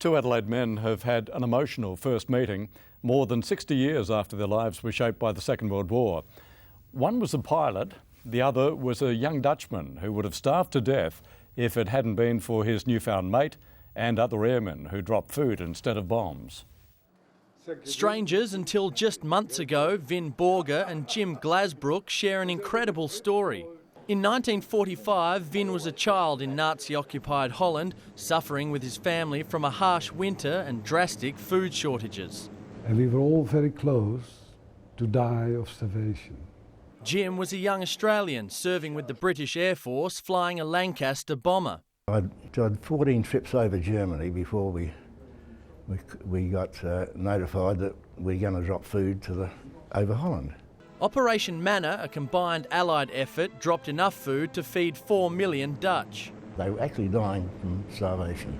Two Adelaide men have had an emotional first meeting more than 60 years after their lives were shaped by the Second World War. One was a pilot, the other was a young Dutchman who would have starved to death if it hadn't been for his newfound mate and other airmen who dropped food instead of bombs. Strangers until just months ago, Vin Borger and Jim Glasbrook share an incredible story. In 1945, Vin was a child in Nazi-occupied Holland, suffering with his family from a harsh winter and drastic food shortages. And we were all very close to die of starvation. Jim was a young Australian serving with the British Air Force, flying a Lancaster bomber. I'd done 14 trips over Germany before we got notified that we're going to drop food over Holland. Operation Manna, a combined Allied effort, dropped enough food to feed 4 million Dutch. They were actually dying from starvation,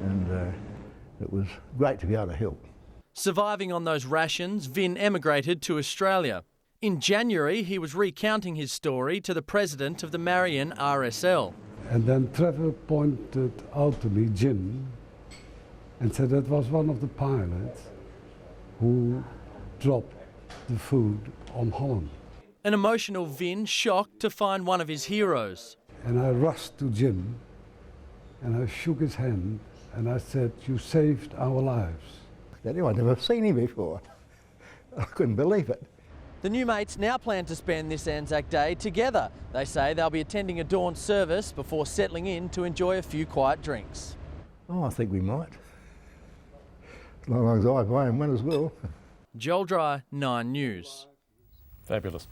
and it was great to be able to help. Surviving on those rations, Vin emigrated to Australia. In January, he was recounting his story to the president of the Marion RSL. And then Trevor pointed out to me Jim and said that was one of the pilots who dropped the food on Holland. An emotional Vin shocked to find one of his heroes. And I rushed to Jim and I shook his hand and I said, "You saved our lives." I'd never seen him before. I couldn't believe it. The new mates now plan to spend this Anzac Day together. They say they'll be attending a dawn service before settling in to enjoy a few quiet drinks. Oh, I think we might. As long as I buy him one as well. Joel Dry, 9 News. Fabulous.